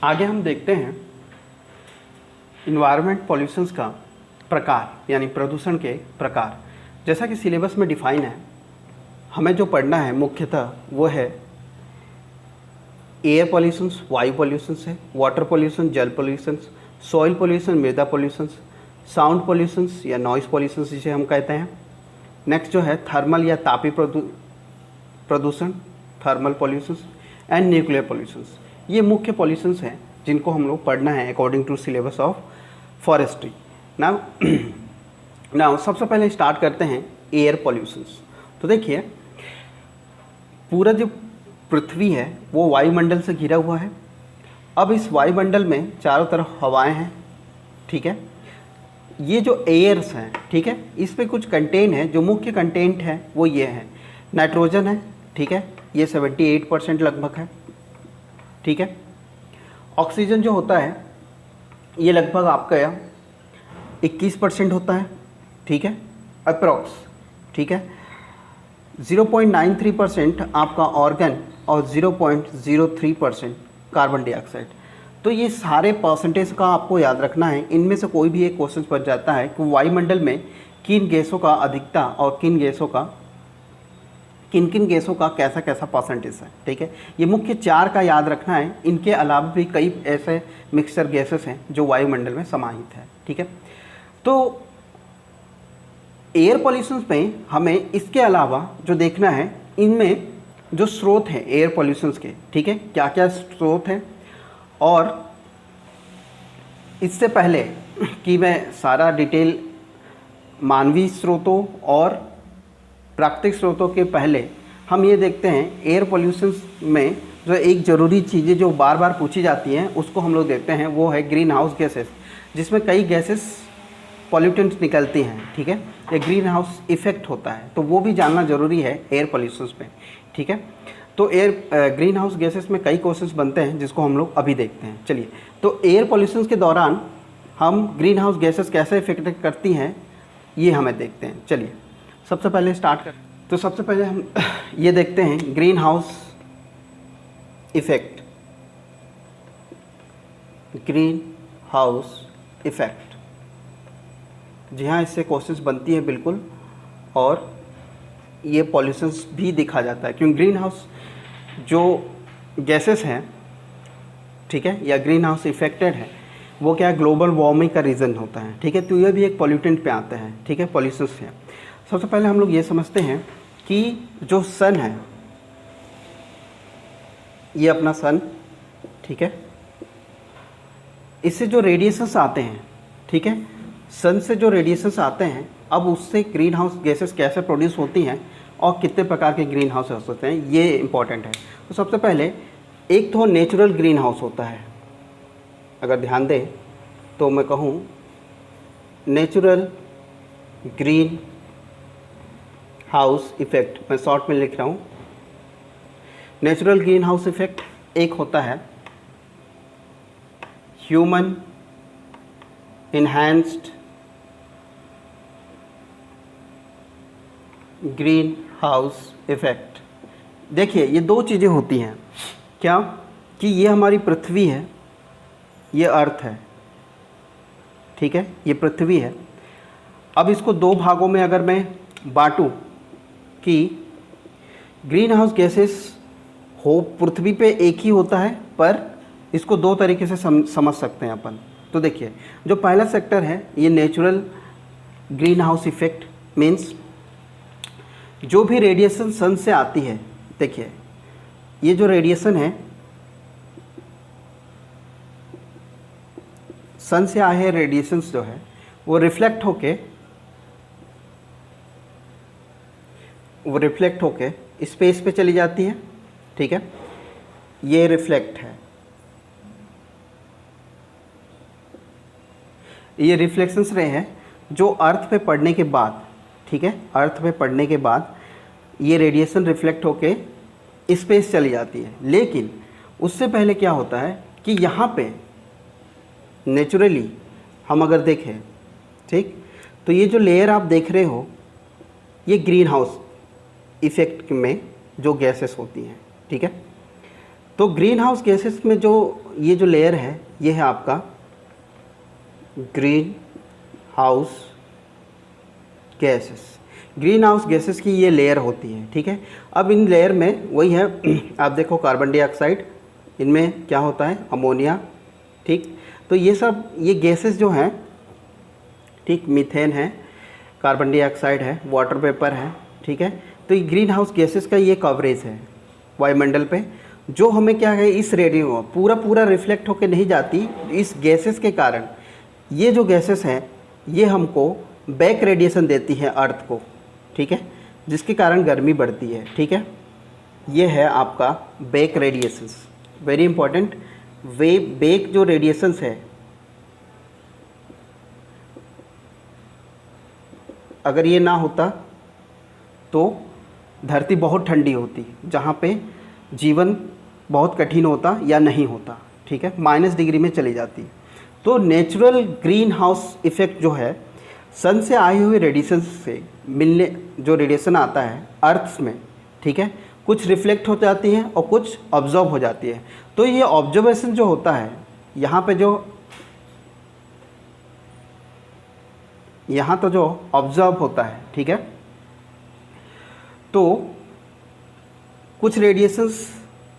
आगे हम देखते हैं इन्वायरमेंट पॉल्यूशंस का प्रकार यानी प्रदूषण के प्रकार। जैसा कि सिलेबस में डिफाइन है, हमें जो पढ़ना है मुख्यतः वो है एयर पॉल्यूशंस, वायु पॉल्यूशंस है, वाटर पॉल्यूशन, जल पॉल्यूशंस, सॉइल पॉल्यूशन, मृदा पॉल्यूशंस, साउंड पॉल्यूशंस या नॉइस पॉल्यूशंस जिसे हम कहते हैं। नेक्स्ट जो है थर्मल या तापी प्रदूषण, thermal pollutions and nuclear pollutions. ये मुख्य पॉल्यूशंस हैं जिनको हम लोग पढ़ना है according to syllabus of forestry. Now सबसे पहले स्टार्ट करते हैं एयर पॉल्यूशंस। तो देखिए, पूरा जो पृथ्वी है वो वायुमंडल से घिरा हुआ है। अब इस वायुमंडल में चारों तरफ हवाएं हैं, ठीक है। ये जो एयर्स हैं, ठीक है, इस पे कुछ कंटेंट है। जो मुख्य कंटेंट है वो ये है, नाइट्रोजन है, ठीक है, ये 78% लगभग है, ठीक है। ऑक्सीजन जो होता है ये लगभग आपका 21% होता है, ठीक है, अप्रॉक्स, ठीक है। 0.93% आपका ऑर्गन और 0.03% कार्बन डाइऑक्साइड। तो ये सारे परसेंटेज का आपको याद रखना है। इनमें से कोई भी एक क्वेश्चन बन जाता है कि वायुमंडल में किन गैसों का अधिकता और किन किन गैसों का कैसा कैसा परसेंटेज है, ठीक है। ये मुख्य चार का याद रखना है। इनके अलावा भी कई ऐसे मिक्सचर गैसेस हैं जो वायुमंडल में समाहित है, ठीक है। तो एयर पॉल्यूशन में हमें इसके अलावा जो देखना है, इनमें जो स्रोत हैं एयर पॉल्यूशन के, ठीक है, क्या क्या स्रोत हैं। और इससे पहले कि मैं सारा डिटेल मानवीय स्रोतों और प्राकृतिक स्रोतों के पहले हम ये देखते हैं एयर पॉल्यूशन में जो एक ज़रूरी चीज़ें जो बार बार पूछी जाती हैं उसको हम लोग देखते हैं, वो है ग्रीन हाउस गैसेस, जिसमें कई गैसेस पॉल्यूटेंट्स निकलती हैं, ठीक है। ये ग्रीन हाउस इफेक्ट होता है, तो वो भी जानना ज़रूरी है एयर पॉल्यूशन में, ठीक है। तो ग्रीन हाउस गैसेस में कई क्वेश्चंस बनते हैं जिसको हम लोग अभी देखते हैं। चलिए, तो एयर पॉल्यूशन के दौरान हम ग्रीन हाउस गैसेस कैसे इफेक्ट करती हैं ये हमें देखते हैं। चलिए, सबसे पहले स्टार्ट करें। तो सबसे पहले हम ये देखते हैं green house effect. Green house effect, जी हाँ, इससे क्वेश्चंस बनती है बिल्कुल, और ये पॉल्यूशंस भी दिखा जाता है क्योंकि ग्रीन हाउस जो गैसेस हैं, ठीक है, या ग्रीन हाउस इफेक्टेड है, वो क्या है, ग्लोबल वार्मिंग का रीज़न होता है, ठीक है। तो ये भी एक पॉल्यूटेंट पे आते हैं, ठीक है, पॉल्यूशंस हैं। सबसे पहले हम लोग ये समझते हैं कि जो सन है, ये अपना सन, ठीक है, इससे जो रेडिएशंस आते हैं, ठीक है, सन से जो रेडिएशंस आते हैं, अब उससे ग्रीन हाउस गैसेस कैसे प्रोड्यूस होती हैं और कितने प्रकार के ग्रीन हाउस होते हैं, ये इंपॉर्टेंट है। तो सबसे पहले एक तो नेचुरल ग्रीन हाउस होता है। अगर ध्यान दें तो मैं कहूँ नेचुरल ग्रीन हाउस इफ़ेक्ट, मैं शॉर्ट में लिख रहा हूँ। नेचुरल ग्रीन हाउस इफ़ेक्ट एक होता है human enhanced green house effect. देखिए, ये दो चीज़ें होती हैं, क्या कि ये हमारी पृथ्वी है, ये अर्थ है, ठीक है, ये पृथ्वी है। अब इसको दो भागों में अगर मैं बांटूं कि ग्रीन हाउस गैसेस हो पृथ्वी पे एक ही होता है, पर इसको दो तरीके से समझ सकते हैं अपन। तो देखिए, जो पहला सेक्टर है ये natural green house effect means जो भी रेडिएशन सन से आती है, देखिए ये जो रेडिएशन है सन से आए हैं, रेडिएशंस जो है वो रिफ्लेक्ट होके स्पेस पे चली जाती है, ठीक है, ये रिफ्लेक्ट है, ये रिफ्लेक्शंस रहे हैं जो अर्थ पे पड़ने के बाद, ठीक है, अर्थ पे पड़ने के बाद ये रेडिएशन रिफ्लेक्ट होके स्पेस चली जाती है। लेकिन उससे पहले क्या होता है कि यहाँ पे नेचुरली हम अगर देखें, ठीक, तो ये जो लेयर आप देख रहे हो ये ग्रीन हाउस इफ़ेक्ट में जो गैसेस होती हैं, ठीक है। तो ग्रीन हाउस गैसेस में जो ये जो लेयर है ये है आपका green house gases. Green house gases की ये लेयर होती है, ठीक है। अब इन लेयर में वही है, आप देखो कार्बन डाइऑक्साइड, इनमें क्या होता है अमोनिया, ठीक। तो ये सब ये गैसेस जो हैं, ठीक, मीथेन है, कार्बन डाइऑक्साइड है, वाटर वेपर है, ठीक है। तो ये ग्रीन हाउस गैसेस का ये कवरेज है वायुमंडल पे, जो हमें क्या है इस रेडियो पूरा रिफ्लेक्ट होकर नहीं जाती। इस गैसेस के कारण ये जो गैसेस हैं ये हमको बैक रेडिएशन देती है अर्थ को, ठीक है, जिसके कारण गर्मी बढ़ती है, ठीक है। ये है आपका back radiations, very important. Way back जो रेडिएशंस है, अगर ये ना होता तो धरती बहुत ठंडी होती, जहाँ पे जीवन बहुत कठिन होता या नहीं होता, ठीक है, -डिग्री में चली जाती। तो नेचुरल ग्रीन हाउस इफ़ेक्ट जो है सन से आए हुए रेडिएशन से मिलने, जो रेडिएशन आता है अर्थ में, ठीक है, कुछ रिफ्लेक्ट हो जाती हैं और कुछ ऑब्जर्व हो जाती है। तो ये ऑब्जर्वेशन जो होता है यहाँ पे, जो यहाँ तो जो ऑब्जर्व होता है, ठीक है, तो कुछ रेडिएशंस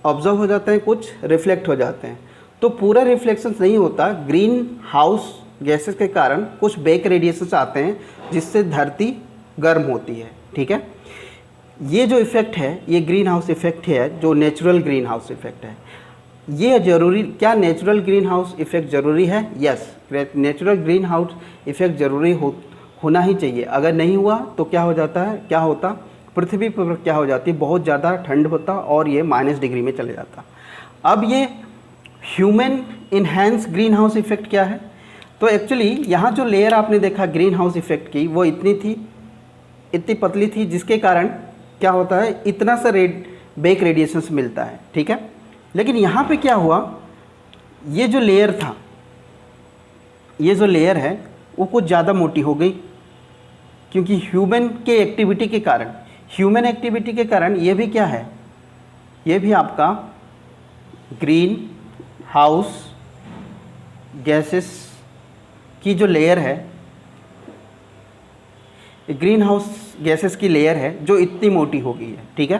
ऑब्जर्व हो जाते हैं, कुछ रिफ्लेक्ट हो जाते हैं। तो पूरा रिफ्लेक्शन नहीं होता, ग्रीन हाउस गैसेस के कारण कुछ बैक रेडिएशंस आते हैं जिससे धरती गर्म होती है, ठीक है। ये जो इफ़ेक्ट है ये ग्रीन हाउस इफ़ेक्ट है, जो नेचुरल ग्रीन हाउस इफ़ेक्ट है। ये ज़रूरी, क्या नेचुरल ग्रीन हाउस इफ़ेक्ट ज़रूरी है? Yes, natural green house effect ज़रूरी होना ही चाहिए। अगर नहीं हुआ तो क्या हो जाता है, क्या होता, पृथ्वी पर क्या हो जाती है, बहुत ज़्यादा ठंड होता और ये -डिग्री में चले जाता। अब ये human enhance green house effect क्या है? तो एक्चुअली यहाँ जो लेयर आपने देखा ग्रीन हाउस इफ़ेक्ट की, वो इतनी पतली थी, जिसके कारण क्या होता है इतना सा बैक रेडिएशंस मिलता है, ठीक है। लेकिन यहाँ पे क्या हुआ, ये जो लेयर था, ये जो लेयर है वो कुछ ज़्यादा मोटी हो गई, क्योंकि ह्यूमन एक्टिविटी के कारण ये भी क्या है, ये भी आपका ग्रीन हाउस गैसेस की जो लेयर है, ग्रीन हाउस गैसेस की लेयर है जो इतनी मोटी हो गई है, ठीक है।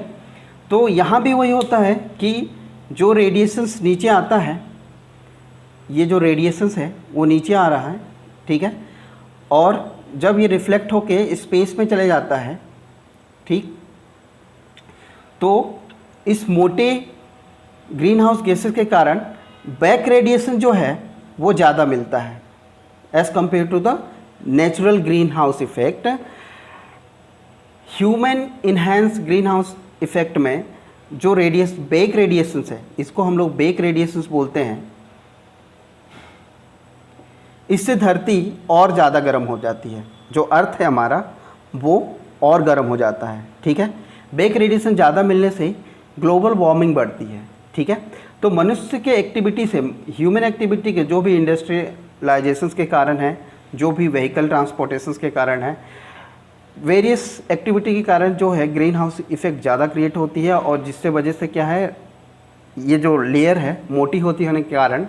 तो यहाँ भी वही होता है कि जो रेडिएशंस नीचे आता है, ये जो रेडिएशंस है वो नीचे आ रहा है, ठीक है, और जब ये रिफ्लेक्ट होके स्पेस में चले जाता है, ठीक, तो इस मोटे ग्रीन हाउस गैसेस के कारण बैक रेडिएशन जो है वो ज़्यादा मिलता है as compare to the natural green house effect. Human enhance green house effect में जो बैक रेडिएशंस है, इसको हम लोग बैक रेडिएशंस बोलते हैं, इससे धरती और ज़्यादा गर्म हो जाती है, जो अर्थ है हमारा वो और गर्म हो जाता है, ठीक है। बैक रेडिएशन ज़्यादा मिलने से ग्लोबल वार्मिंग बढ़ती है, ठीक है। तो मनुष्य के एक्टिविटी से, ह्यूमन एक्टिविटी के, जो भी इंडस्ट्रियलाइजेशंस के कारण है, जो भी व्हीकल ट्रांसपोर्टेशंस के कारण है, वेरियस एक्टिविटी के कारण जो है ग्रीन हाउस इफ़ेक्ट ज़्यादा क्रिएट होती है, और जिससे वजह से क्या है, ये जो लेयर है मोटी होती होने के कारण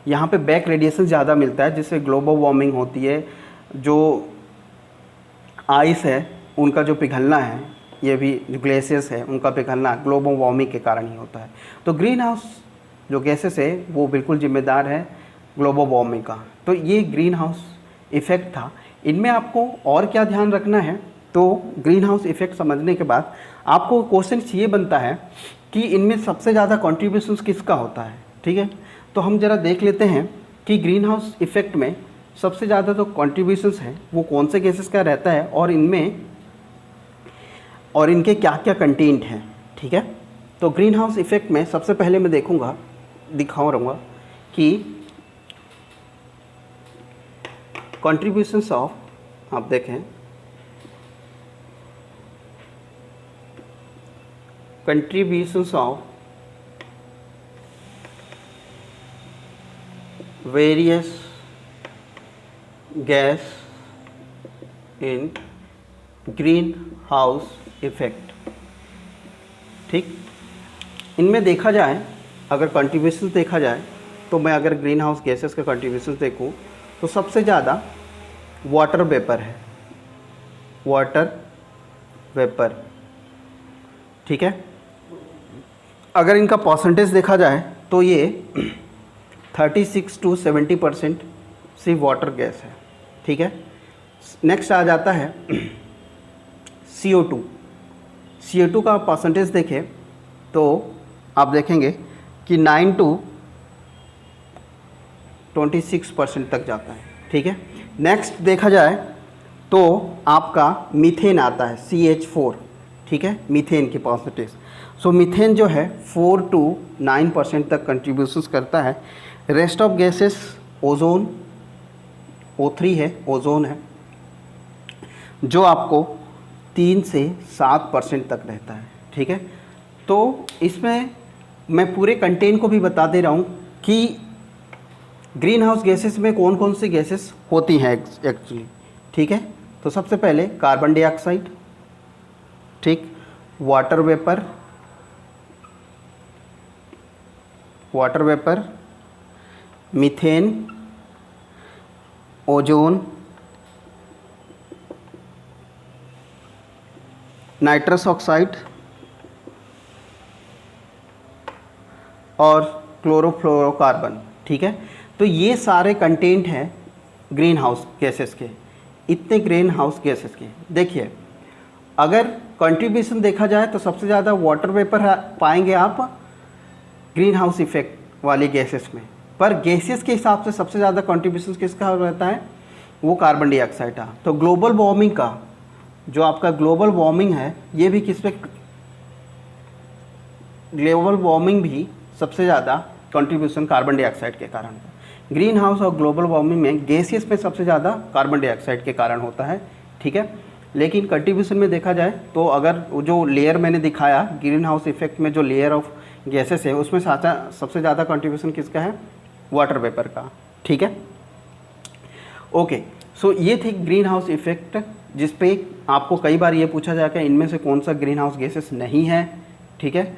यहाँ पे बैक रेडिएशन ज़्यादा मिलता है, जिससे ग्लोबल वार्मिंग होती है। जो आइस है उनका जो पिघलना है, ये भी जो ग्लेशियर्स है उनका पिघलना ग्लोबल वार्मिंग के कारण ही होता है। तो ग्रीन हाउस जो गैसेस है वो बिल्कुल जिम्मेदार है ग्लोबल वार्मिंग का। तो ये ग्रीन हाउस इफ़ेक्ट था। इनमें आपको और क्या ध्यान रखना है, तो ग्रीन हाउस इफ़ेक्ट समझने के बाद आपको क्वेश्चन ये बनता है कि इनमें सबसे ज़्यादा कॉन्ट्रीब्यूशंस किसका होता है, ठीक है। तो हम ज़रा देख लेते हैं कि ग्रीन हाउस इफ़ेक्ट में सबसे ज़्यादा जो कॉन्ट्रीब्यूशंस हैं वो कौन से गैसेस का रहता है, और इनके क्या क्या कंटेंट हैं, ठीक है। तो ग्रीन हाउस इफ़ेक्ट में सबसे पहले मैं दिखाऊंगा कि कंट्रीब्यूशंस ऑफ, आप देखें, contributions of various gas in green house effect, ठीक। इनमें देखा जाए, अगर कंट्रीब्यूशन देखा जाए तो मैं अगर ग्रीन हाउस गैसेस का कंट्रीब्यूशन देखूँ तो सबसे ज़्यादा वाटर वेपर है, वाटर वेपर, ठीक है। अगर इनका परसेंटेज देखा जाए तो ये 36 to 70% सिर्फ वाटर गैस है, ठीक है। नेक्स्ट आ जाता है CO2। CO2 का परसेंटेज देखें तो आप देखेंगे कि 9 to 26% तक जाता है, ठीक है। नेक्स्ट देखा जाए तो आपका मीथेन आता है CH4, ठीक है, मीथेन की परसेंटेज। सो मीथेन जो है 4 to 9% तक कंट्रीब्यूशंस करता है। Rest of gases ozone, O3 है, ओजोन है, जो आपको 3 से 7% तक रहता है, ठीक है। तो इसमें मैं पूरे कंटेंट को भी बता दे रहा हूँ कि ग्रीन हाउस गैसेस में कौन कौन सी गैसेस होती हैं एक्चुअली, ठीक है। तो सबसे पहले कार्बन डाइऑक्साइड, ठीक, water vapour, methane, ozone, nitrous oxide और क्लोरोफ्लोरोकार्बन, ठीक है। तो ये सारे कंटेंट हैं ग्रीन हाउस गैसेस के। इतने ग्रीन हाउस गैसेस के देखिए, अगर कंट्रीब्यूशन देखा जाए तो सबसे ज़्यादा वाटर वेपर पाएंगे आप ग्रीन हाउस इफेक्ट वाली गैसेस में, पर गैसेस के हिसाब से सबसे ज़्यादा कंट्रीब्यूशन किसका रहता है, वो कार्बन डाइऑक्साइड का। तो ग्लोबल वार्मिंग का जो आपका ग्लोबल वार्मिंग है, ये भी किस पे, ग्लोबल वार्मिंग भी सबसे ज़्यादा कंट्रीब्यूशन कार्बन डाइऑक्साइड के कारण है। ग्रीन हाउस और ग्लोबल वार्मिंग में गैसेस में सबसे ज़्यादा कार्बन डाइऑक्साइड के कारण होता है, ठीक है। लेकिन कंट्रीब्यूशन में देखा जाए तो अगर जो लेयर मैंने दिखाया ग्रीन हाउस इफेक्ट में, जो लेयर ऑफ गैसेस है, उसमें सबसे ज़्यादा कंट्रीब्यूशन किसका है, वाटर वेपर का, ठीक है। ओके, सो ये थी ग्रीन हाउस इफेक्ट, जिस पे आपको कई बार ये पूछा जाएगा इनमें से कौन सा ग्रीन हाउस गैसेस नहीं है, ठीक है।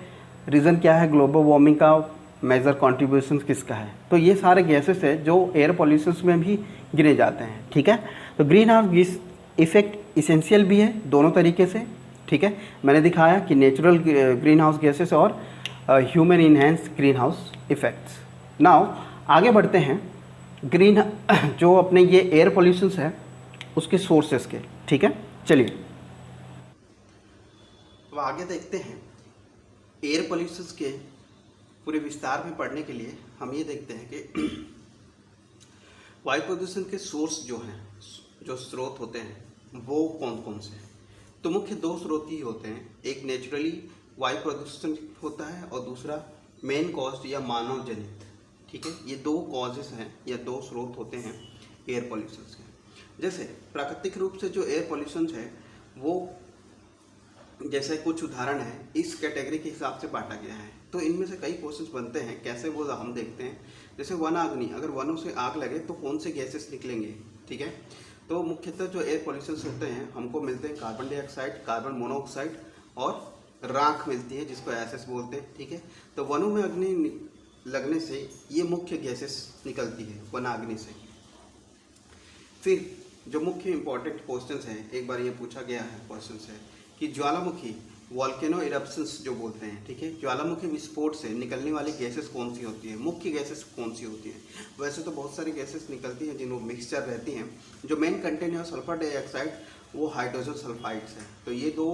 रीज़न क्या है, ग्लोबल वार्मिंग का मेजर कंट्रीब्यूशन किसका है। तो ये सारे गैसेस है जो एयर पॉल्यूशन में भी गिने जाते हैं, ठीक है। तो ग्रीन हाउस इफेक्ट इसेंशियल भी है दोनों तरीके से, ठीक है। मैंने दिखाया कि नेचुरल ग्रीन हाउस गैसेस और human enhance green house effects. Now आगे बढ़ते हैं ग्रीन जो अपने ये एयर पॉल्यूशंस है उसके सोर्सेस के, ठीक है। चलिए अब आगे देखते हैं एयर पॉल्यूशंस के पूरे विस्तार में पढ़ने के लिए हम ये देखते हैं कि वायु प्रदूषण के सोर्स जो हैं, जो स्रोत होते हैं, वो कौन कौन से हैं। तो मुख्य दो स्रोत ही होते हैं, एक नेचुरली वायु प्रदूषण होता है और दूसरा मेन कॉज या मानव जनित, ठीक है। ये दो कॉजेस हैं या दो स्रोत होते हैं एयर पॉल्यूशन के। जैसे प्राकृतिक रूप से जो एयर पॉल्यूशन है वो जैसे कुछ उदाहरण है इस कैटेगरी के हिसाब से बांटा गया है। तो इनमें से कई क्वेश्चंस बनते हैं, कैसे वो हम देखते हैं। जैसे वनाग्नि, अगर वनों से आग लगे तो कौन से गैसेस निकलेंगे, ठीक है। तो मुख्यतः जो एयर पॉल्यूशन होते हैं हमको मिलते हैं कार्बन डाइऑक्साइड, कार्बन मोनोऑक्साइड और राख मिलती है जिसको एसएस बोलते हैं, ठीक है। तो वनों में अग्नि लगने से ये मुख्य गैसेस निकलती है वनाग्नि से। फिर जो मुख्य इंपॉर्टेंट क्वेश्चंस हैं, एक बार ये पूछा गया है क्वेश्चन है कि ज्वालामुखी वॉल्केनो इरप्शंस जो बोलते हैं, ठीक है, ज्वालामुखी विस्फोट से निकलने वाली गैसेस कौन सी होती है, मुख्य गैसेस कौन सी होती हैं। वैसे तो बहुत सारी गैसेस निकलती हैं जिनमें मिक्सचर रहती हैं। जो मेन कंटेंट है सल्फर डाइऑक्साइड, वो हाइड्रोजन सल्फाइड्स है। तो ये दो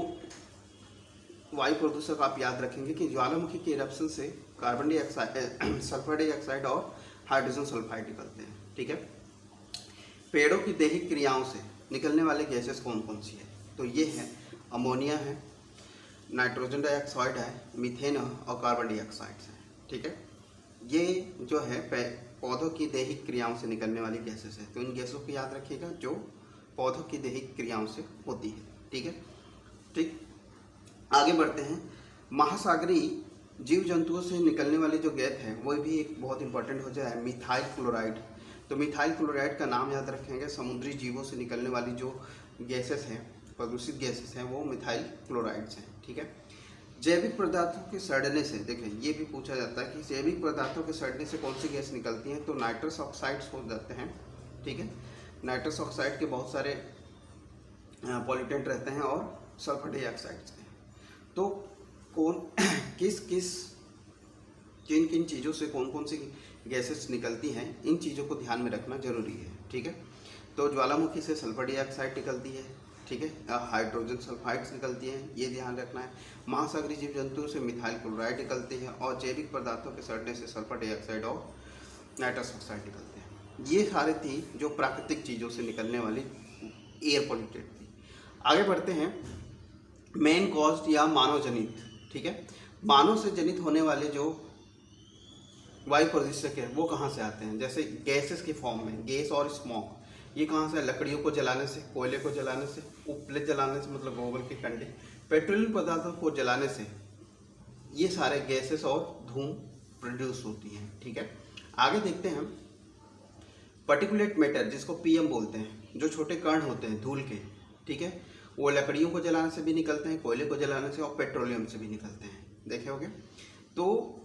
वायु प्रदूषक आप याद रखेंगे कि ज्वालामुखी के इरप्शन से कार्बन डाइऑक्साइड, सल्फर डाइऑक्साइड और हाइड्रोजन सल्फाइड निकलते हैं, ठीक है। पेड़ों की दैहिक क्रियाओं से निकलने वाले गैसेस कौन कौन सी है, तो ये है अमोनिया है, नाइट्रोजन डाइऑक्साइड है, मीथेन और कार्बन डाइऑक्साइड है, ठीक है। ये जो है पौधों की दैहिक क्रियाओं से निकलने वाली गैसेस है। तो इन गैसों को याद रखिएगा जो पौधों की दैहिक क्रियाओं से होती है, ठीक है। ठीक, आगे बढ़ते हैं। महासागरीय जीव जंतुओं से निकलने वाली जो गैस है वो भी एक बहुत इंपॉर्टेंट हो जाए, मिथाइल क्लोराइड। तो मिथाइल क्लोराइड का नाम याद रखेंगे। समुद्री जीवों से निकलने वाली जो गैसेस हैं, प्रदूषित गैसेस हैं, वो मिथाइल क्लोराइड्स हैं, ठीक है। जैविक पदार्थों के सड़ने से, देखिए ये भी पूछा जाता है कि जैविक पदार्थों के सड़ने से कौन सी गैस निकलती हैं, तो नाइट्रस ऑक्साइड्स हो जाते हैं। ठीक है, नाइट्रस ऑक्साइड के बहुत सारे पॉल्यूटेंट रहते हैं और सल्फर डाइऑक्साइड्स के। तो कौन किस किस किन किन चीज़ों से कौन कौन सी गैसेस निकलती हैं, इन चीज़ों को ध्यान में रखना जरूरी है। ठीक है, तो ज्वालामुखी से सल्फर डाइऑक्साइड निकलती है। ठीक है, हाइड्रोजन सल्फाइड्स निकलती हैं, ये ध्यान रखना है। महासागरीय जीव जंतुओं से मिथाइल क्लोराइड निकलती है और जैविक पदार्थों के सड़ने से सल्फर डाइऑक्साइड और नाइट्रस ऑक्साइड निकलते हैं। ये सारे थी जो प्राकृतिक चीज़ों से निकलने वाली एयर पॉल्यूटेंट थी। आगे बढ़ते हैं, मेन कॉज या मानव जनित। ठीक है, मानव से जनित होने वाले जो वायु प्रदूषक है वो कहाँ से आते हैं, जैसे गैसेस के फॉर्म में गैस और स्मोक, ये कहाँ से, लकड़ियों को जलाने से, कोयले को जलाने से, उपले जलाने से मतलब गोबर के कंडे, पेट्रोलियम पदार्थों को जलाने से ये सारे गैसेस और धूम प्रोड्यूस होती हैं। ठीक है, आगे देखते हैं पार्टिकुलेट मैटर जिसको पीएम बोलते हैं, जो छोटे कण होते हैं धूल के। ठीक है, वो लकड़ियों को जलाने से भी निकलते हैं, कोयले को जलाने से और पेट्रोलियम से भी निकलते हैं, देखे होंगे। तो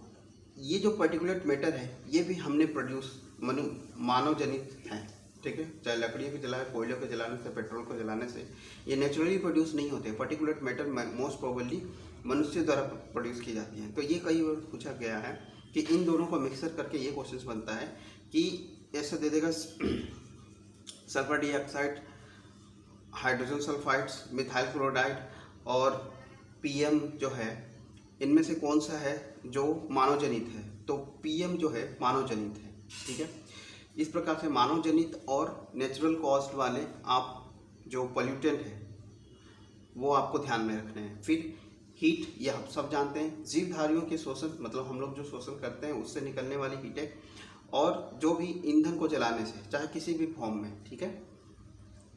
ये जो पार्टिकुलेट मैटर है ये भी हमने प्रोड्यूस मानव जनित है। ठीक है, चाहे लकड़ियों को जलाए, कोयले को जलाने से, पेट्रोल को जलाने से, ये नेचुरली प्रोड्यूस नहीं होते। पार्टिकुलेट मैटर मोस्ट प्रोबेबली मनुष्य द्वारा प्रोड्यूस की जाती है। तो ये कई बार पूछा गया है कि इन दोनों को मिक्सर करके ये क्वेश्चन बनता है कि ऐसा दे देगा sulphur dioxide, hydrogen sulphides, methyl chloride और पीएम जो है, इनमें से कौन सा है जो मानव जनित है, तो पीएम जो है मानव जनित है। ठीक है, इस प्रकार से मानव जनित और नेचुरल कॉज वाले आप जो पॉल्यूटेंट है वो आपको ध्यान में रखने हैं। फिर हीट, ये हम सब जानते हैं, जीवधारियों के शोषण मतलब हम लोग जो शोषण करते हैं उससे निकलने वाली हीट है, और जो भी ईंधन को जलाने से, चाहे किसी भी फॉर्म में। ठीक है,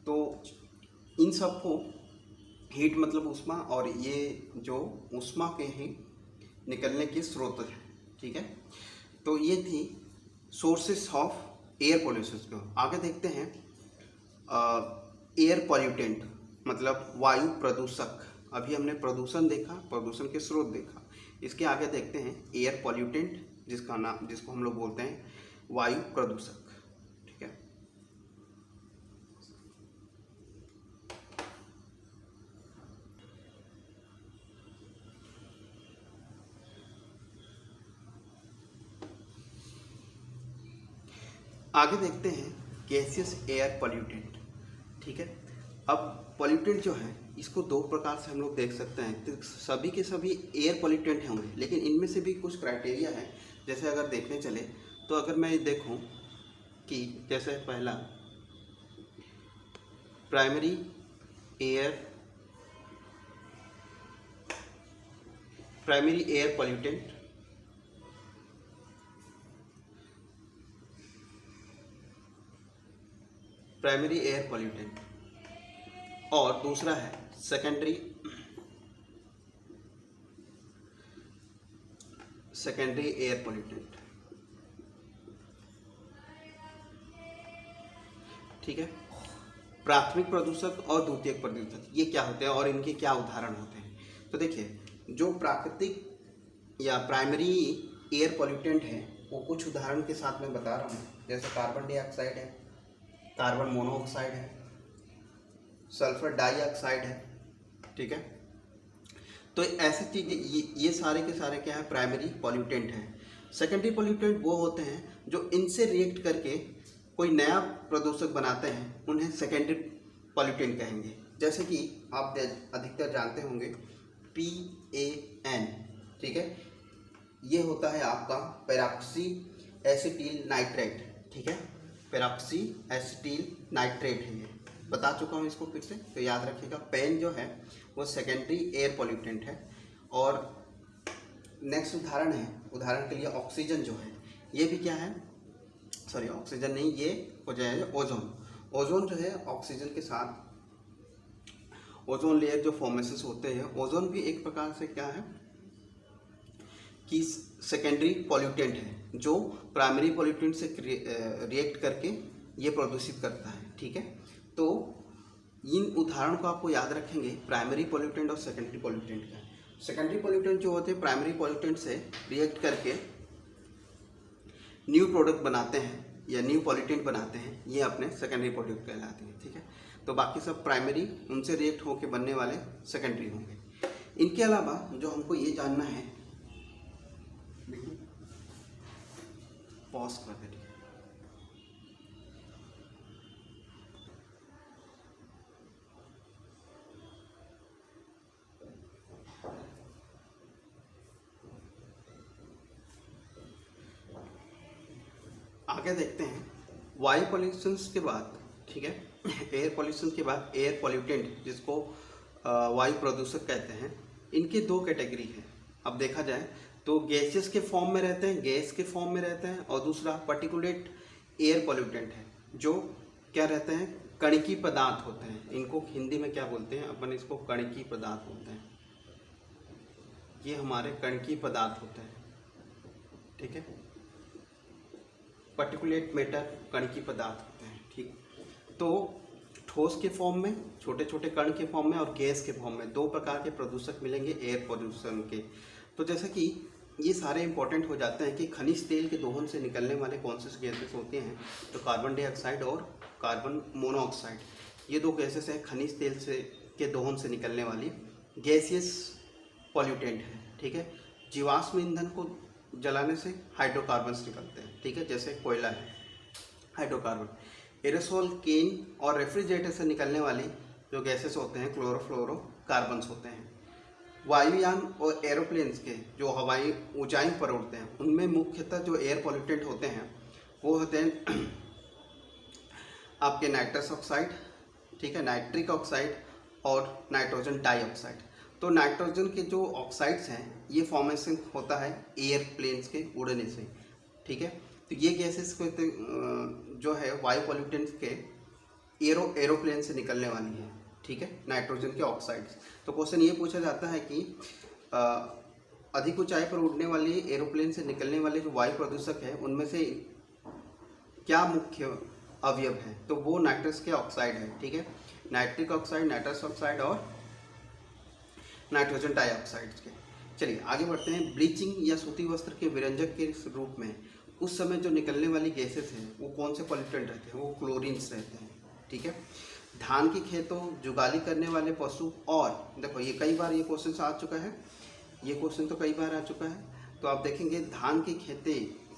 तो इन सब को हीट मतलब ऊष्मा, और ये जो ऊष्मा के ही निकलने के स्रोत है। ठीक है, तो ये थी सोर्सेस ऑफ एयर पॉल्यूशन को। आगे देखते हैं एयर पॉल्यूटेंट मतलब वायु प्रदूषक। अभी हमने प्रदूषण देखा, प्रदूषण के स्रोत देखा, इसके आगे देखते हैं एयर पॉल्यूटेंट जिसको हम लोग बोलते हैं वायु प्रदूषक। ठीक है, आगे देखते हैं गैसियस एयर पॉल्यूटेंट। ठीक है, अब पॉल्यूटेंट जो है इसको दो प्रकार से हम लोग देख सकते हैं। तो सभी के सभी एयर पॉल्यूटेंट होंगे, लेकिन इनमें से भी कुछ क्राइटेरिया है। जैसे अगर देखने चले तो अगर मैं देखूं कि जैसे पहला primary air pollutant, primary air pollutant, और दूसरा है सेकेंडरी एयर पॉल्यूटेंट। ठीक है, प्राथमिक प्रदूषक और द्वितीयक प्रदूषक ये क्या होते हैं और इनके क्या उदाहरण होते हैं। तो देखिए, जो प्राकृतिक या प्राइमरी एयर पॉल्यूटेंट है वो कुछ उदाहरण के साथ मैं बता रहा हूँ। जैसे कार्बन डाइऑक्साइड है, कार्बन मोनोऑक्साइड है, सल्फर डाइऑक्साइड है। ठीक है, तो ऐसी चीज़ ये सारे के सारे क्या है, प्राइमरी पॉल्यूटेंट हैं। सेकेंडरी पॉल्यूटेंट वो होते हैं जो इनसे रिएक्ट करके कोई नया प्रदूषक बनाते हैं, उन्हें सेकेंडरी पॉल्यूटेंट कहेंगे। जैसे कि आप अधिकतर जानते होंगे PAN। ठीक है, ये होता है आपका पेरॉक्सी एसिटिल नाइट्रेट। ठीक है, पेरॉक्सी एसिटिल नाइट्रेट है, ये बता चुका हूँ इसको फिर से, तो याद रखिएगा। पेन जो है वो सेकेंडरी एयर पॉल्यूटेंट है। और नेक्स्ट उदाहरण है, उदाहरण के लिए ऑक्सीजन जो है ये भी क्या है, सॉरी ऑक्सीजन नहीं, ये हो जाएगा ओजोन। ओजोन जो है ऑक्सीजन के साथ ओजोन लेयर जो फॉर्मेशन होते हैं, ओजोन भी एक प्रकार से क्या है कि सेकेंडरी पॉल्यूटेंट है जो प्राइमरी पॉल्यूटेंट से रिएक्ट करके ये प्रदूषित करता है। ठीक है, तो इन उदाहरण को आपको याद रखेंगे प्राइमरी पॉल्यूटेंट और सेकेंडरी पॉल्यूटेंट का। सेकेंडरी पॉल्यूटेंट जो होते हैं प्राइमरी पॉल्यूटेंट से रिएक्ट करके न्यू प्रोडक्ट बनाते हैं या न्यू पॉल्यूटेंट बनाते हैं, ये अपने सेकेंडरी पॉल्यूटेंट कहलाते हैं। ठीक है, तो बाकी सब प्राइमरी उनसे रिएक्ट होकर बनने वाले सेकेंडरी होंगे। इनके अलावा जो हमको ये जानना है, पॉज कर दे, आगे देखते हैं। वायु पॉल्यूशन के बाद, ठीक है, एयर पॉल्यूशन के बाद एयर पॉल्यूटेंट जिसको वायु प्रदूषक कहते हैं, इनके दो कैटेगरी हैं। अब देखा जाए तो गैसेस के फॉर्म में रहते हैं, गैस के फॉर्म में रहते हैं, और दूसरा पर्टिकुलेट एयर पॉल्यूटेंट है जो क्या रहते हैं, कणिकी पदार्थ होते हैं। इनको हिंदी में क्या बोलते हैं अपन, इसको कणिकी पदार्थ बोलते हैं। ये हमारे कणिकी पदार्थ होते हैं। ठीक है, पर्टिकुलेट मैटर कणिकी पदार्थ होते हैं। ठीक, तो ठोस के फॉर्म में, छोटे छोटे कण के फॉर्म में, और गैस के फॉर्म में दो प्रकार के प्रदूषक मिलेंगे एयर पॉल्यूशन के। तो जैसे कि ये सारे इंपॉर्टेंट हो जाते हैं कि खनिज तेल के दोहन से निकलने वाले कौन से गैसेस होते हैं, तो कार्बन डाइऑक्साइड और कार्बन मोनोऑक्साइड, ये दो गैसेस हैं खनिज तेल से के दोहन से निकलने वाली गैसियस पॉल्यूटेंट है। ठीक है, जीवाश्म ईंधन को जलाने से हाइड्रोकार्बन्स निकलते हैं। ठीक है, जैसे कोयला है हाइड्रोकार्बन। एरोसोल, केन और रेफ्रिजरेटर से निकलने वाली जो गैसेस होते हैं क्लोरोफ्लोरोकार्बन्स होते हैं। वायुयान और एरोप्लेन्स के जो हवाई ऊंचाई पर उड़ते हैं, उनमें मुख्यतः जो एयर पॉल्यूटेंट होते हैं वो होते हैं आपके नाइट्रस ऑक्साइड, ठीक है, नाइट्रिक ऑक्साइड और नाइट्रोजन डाइऑक्साइड। तो नाइट्रोजन के जो ऑक्साइड्स हैं ये फॉर्मेशन होता है एयरप्लेन्स के उड़ने से। ठीक है, तो ये गैसेस को जो है वायु पॉल्यूटेंट्स के एरोप्लेन से निकलने वाली है। ठीक है, नाइट्रोजन के ऑक्साइड्स। तो क्वेश्चन ये पूछा जाता है कि अधिक ऊंचाई पर उड़ने वाली एरोप्लेन से निकलने वाले जो वायु प्रदूषक है उनमें से क्या मुख्य अवयव है, तो वो नाइट्रस के ऑक्साइड है। ठीक है, नाइट्रिक ऑक्साइड, नाइट्रस ऑक्साइड और नाइट्रोजन डाइऑक्साइड के। चलिए आगे बढ़ते हैं। ब्लीचिंग या सूती वस्त्र के विरंजक के रूप में उस समय जो निकलने वाली गैसेस हैं वो कौन से पॉल्यूटेंट रहते हैं, वो क्लोरीन्स रहते हैं। ठीक है, धान की खेतों जुगाली करने वाले पशु, और देखो ये कई बार ये क्वेश्चन आ चुका है, ये क्वेश्चन तो कई बार आ चुका है। तो आप देखेंगे धान की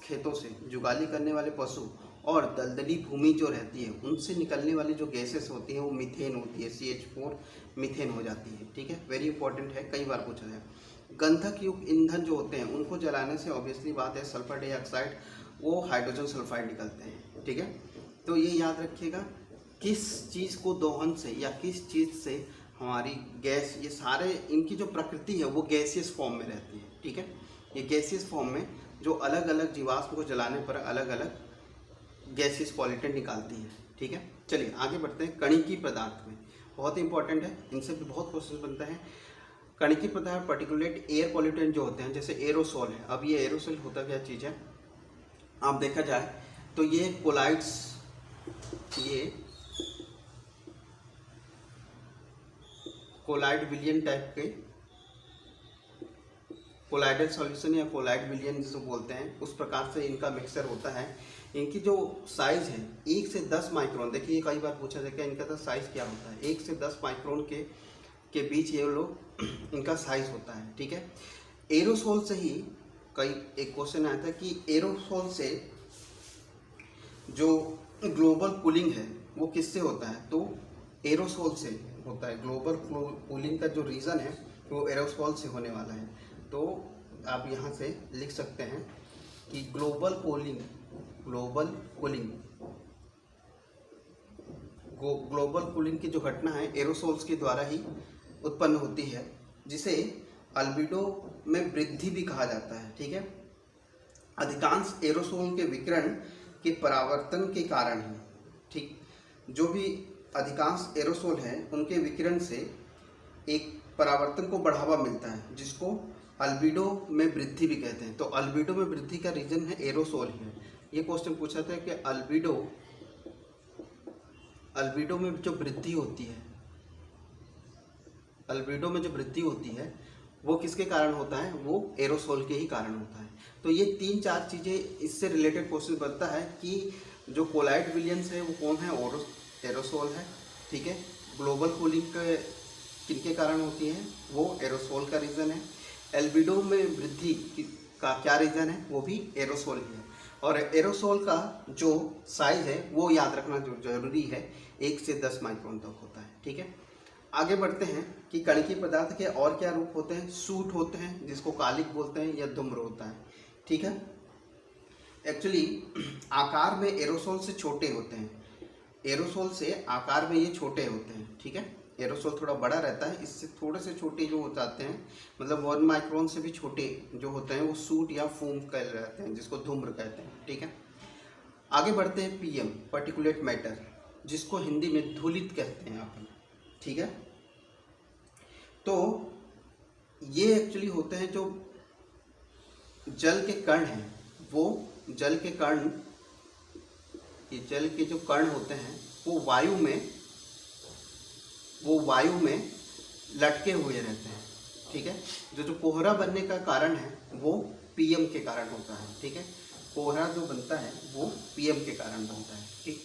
खेतों से जुगाली करने वाले पशु और दलदली भूमि जो रहती है उनसे निकलने वाली जो गैसेस होती हैं वो मीथेन होती है, CH4 मीथेन हो जाती है। ठीक है, वेरी इंपॉर्टेंट है, कई बार पूछा जाए। गंधक युक्त ईंधन जो होते हैं उनको जलाने से ऑब्वियसली बात है सल्फर डाइऑक्साइड, वो हाइड्रोजन सल्फाइड निकलते हैं। ठीक है, तो ये याद रखिएगा किस चीज़ को दोहन से या किस चीज़ से हमारी गैस, ये सारे इनकी जो प्रकृति है वो गैसियस फॉर्म में रहती है। ठीक है, ये गैसियस फॉर्म में जो अलग अलग जीवाश्म को जलाने पर अलग अलग गैसियस पॉल्यूटेंट निकालती है। ठीक है, चलिए आगे बढ़ते हैं। कणिकी पदार्थ में बहुत इंपॉर्टेंट है, इनसे भी बहुत क्वेश्चन बनते हैं। कणिकी पदार्थ पर्टिकुलेट एयर पॉल्यूटेंट जो होते हैं, जैसे एरोसोल है। अब ये एरोसोल होता क्या चीज़ है, आप देखा जाए तो ये कोलाइड्स, ये कोलाइड विलियन टाइप के, कोलाइडल सॉल्यूशन या कोलाइड विलियन जिसे बोलते हैं, उस प्रकार से इनका मिक्सचर होता है। इनकी जो साइज़ है 1 से 10 माइक्रोन, देखिए कई बार पूछा जाएगा इनका तो साइज़ क्या होता है, 1 से 10 माइक्रोन के बीच ये लोग इनका साइज़ होता है। ठीक है, एरोसोल से ही एक क्वेश्चन आया था कि एरोसोल से जो ग्लोबल कूलिंग है वो किससे होता है, तो एरोसोल से होता है। ग्लोबल कूलिंग का जो रीज़न है वो एरोसोल से होने वाला है। तो आप यहाँ से लिख सकते हैं कि ग्लोबल कूलिंग की जो घटना है एरोसोल्स के द्वारा ही उत्पन्न होती है, जिसे अल्बिडो में वृद्धि भी कहा जाता है। ठीक है, अधिकांश एरोसोल के विकिरण के परावर्तन के कारण ही, ठीक, जो भी अधिकांश एरोसोल हैं उनके विकिरण से एक परावर्तन को बढ़ावा मिलता है जिसको अल्बिडो में वृद्धि भी कहते हैं। तो अल्बिडो में वृद्धि का रीजन है एरोसोल ही है। ये क्वेश्चन पूछा था कि अल्बिडो में जो वृद्धि होती है, अल्बिडो में जो वृद्धि होती है वो किसके कारण होता है, वो एरोसोल के ही कारण होता है। तो ये 3-4 चीज़ें इससे रिलेटेड क्वेश्चन बनता है कि जो कोलाइड विलियंस है वो कौन है, एरोसोल है, ठीक है। ग्लोबल कूलिंग किनके कारण होती है, वो एरोसोल का रीज़न है। एल्बिडो में वृद्धि का क्या रीज़न है, वो भी एरोसोल ही है। और एरोसोल का जो साइज है वो याद रखना जो जरूरी है, 1 से 10 माइक्रोन तक होता है, ठीक है। आगे बढ़ते हैं कि कणकीय पदार्थ के और क्या रूप होते हैं। सूट होते हैं जिसको कालिक बोलते हैं, या धूम्र होता है, ठीक है। एक्चुअली आकार में एरोसोल से छोटे होते हैं, एरोसोल से आकार में ये छोटे होते हैं, ठीक है। एरोसोल थोड़ा बड़ा रहता है, इससे थोड़े से छोटे जो हो जाते हैं, मतलब 1 माइक्रोन से भी छोटे जो होते हैं वो सूट या फोम कह रहते हैं, जिसको धूम्र कहते हैं, ठीक है। आगे बढ़ते हैं पीएम, पार्टिकुलेट मैटर, जिसको हिंदी में धूलित कहते हैं अपन, ठीक है। तो ये एक्चुअली होते हैं जो जल के कण हैं, वो जल के कण, ये जल के जो कण होते हैं वो वायु में लटके हुए रहते हैं, ठीक है। जो कोहरा बनने का कारण है वो पीएम के कारण होता है, ठीक है। कोहरा जो बनता है वो पीएम के कारण बनता है, ठीक।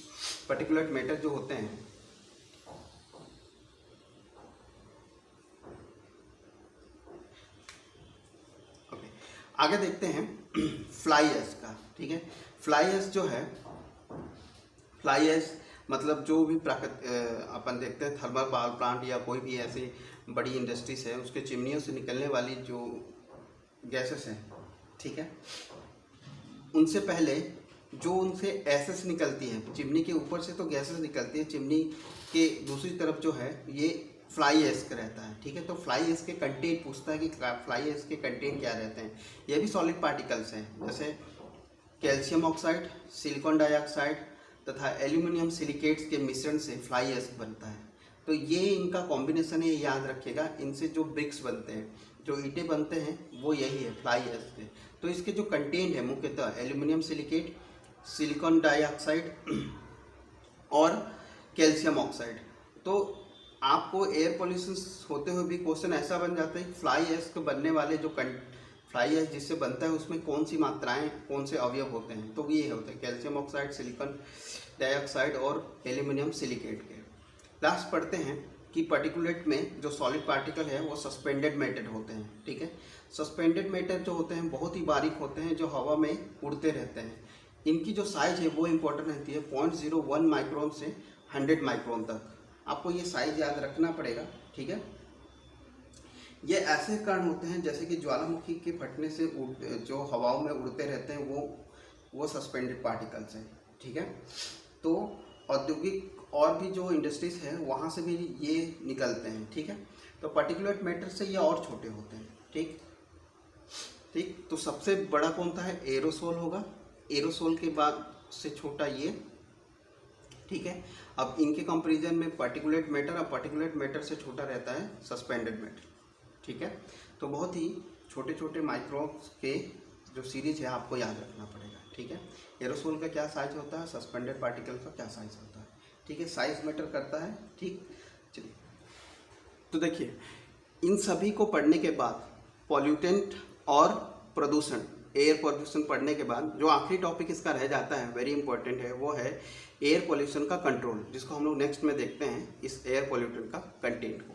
पार्टिकुलेट मैटर जो होते हैं, ओके, आगे देखते हैं फ्लाई ऐश का, ठीक है। फ्लाई ऐश जो है, फ्लाई ऐश मतलब जो भी अपन देखते हैं थर्मल पावर प्लांट या कोई भी ऐसी बड़ी इंडस्ट्रीज है, उसके चिमनियों से निकलने वाली जो गैसेस हैं, ठीक है, उनसे पहले जो उनसे एसेस निकलती है, चिमनी के ऊपर से तो गैसेस निकलती है, चिमनी के दूसरी तरफ जो है ये फ्लाई ऐश का रहता है, ठीक है। तो फ्लाई ऐश के कंटेंट पूछता है कि फ्लाई ऐश के कंटेंट क्या रहते हैं। ये भी सॉलिड पार्टिकल्स हैं, जैसे कैल्शियम ऑक्साइड, सिलिकॉन डाइऑक्साइड तथा एल्यूमिनियम सिलिकेट्स के मिश्रण से फ्लाई ऐश बनता है। तो ये इनका कॉम्बिनेशन है, याद रखिएगा। इनसे जो ब्रिक्स बनते हैं, जो ईंटें बनते हैं, वो यही है, फ्लाई ऐश के। तो इसके जो कंटेंट है मुख्यतः एल्यूमिनियम सिलिकेट, सिलिकॉन डाइऑक्साइड और कैल्शियम ऑक्साइड। तो आपको एयर पोल्यूशन होते हुए भी क्वेश्चन ऐसा बन जाता है, फ्लाई ऐश के बनने वाले जो फ्लाई ऐश जिससे बनता है उसमें कौन सी मात्राएं, कौन से अवयव होते हैं, तो ये होते हैं कैल्शियम ऑक्साइड, सिलिकॉन डाइऑक्साइड और एल्यूमिनियम सिलिकेट के। लास्ट पढ़ते हैं कि पार्टिकुलेट में जो सॉलिड पार्टिकल है वो सस्पेंडेड मैटर होते हैं, ठीक है। सस्पेंडेड मैटर जो होते हैं बहुत ही बारीक होते हैं, जो हवा में उड़ते रहते हैं। इनकी जो साइज है वो इम्पोर्टेंट रहती है, 0.01 माइक्रोन से 100 माइक्रोन तक। आपको ये साइज याद रखना पड़ेगा, ठीक है। ये ऐसे कण होते हैं जैसे कि ज्वालामुखी के फटने से जो हवाओं में उड़ते रहते हैं, वो सस्पेंडेड पार्टिकल्स हैं, ठीक है। तो औद्योगिक और भी जो इंडस्ट्रीज है वहाँ से भी ये निकलते हैं, ठीक है। तो पार्टिकुलेट मैटर से ये और छोटे होते हैं, ठीक। तो सबसे बड़ा कौन सा है, एरोसोल होगा, एरोसोल के बाद से छोटा ये, ठीक है। अब इनके कंपैरिजन में पार्टिकुलेट मैटर, और पार्टिकुलेट मैटर से छोटा रहता है सस्पेंडेड मैटर, ठीक है। तो बहुत ही छोटे छोटे माइक्रोब्स के जो सीरीज है आपको याद रखना पड़ेगा, ठीक है। एरोसोल का क्या साइज होता है, सस्पेंडेड पार्टिकल का क्या साइज होता है, ठीक है। साइज मैटर करता है, ठीक। चलिए, तो देखिए इन सभी को पढ़ने के बाद पॉल्यूटेंट और प्रदूषण, एयर पॉल्यूशन पढ़ने के बाद जो आखिरी टॉपिक इसका रह जाता है, वेरी इंपॉर्टेंट है, वो है एयर पॉल्यूशन का कंट्रोल, जिसको हम लोग नेक्स्ट में देखते हैं, इस एयर पॉल्यूटेंट का कंटेंट को।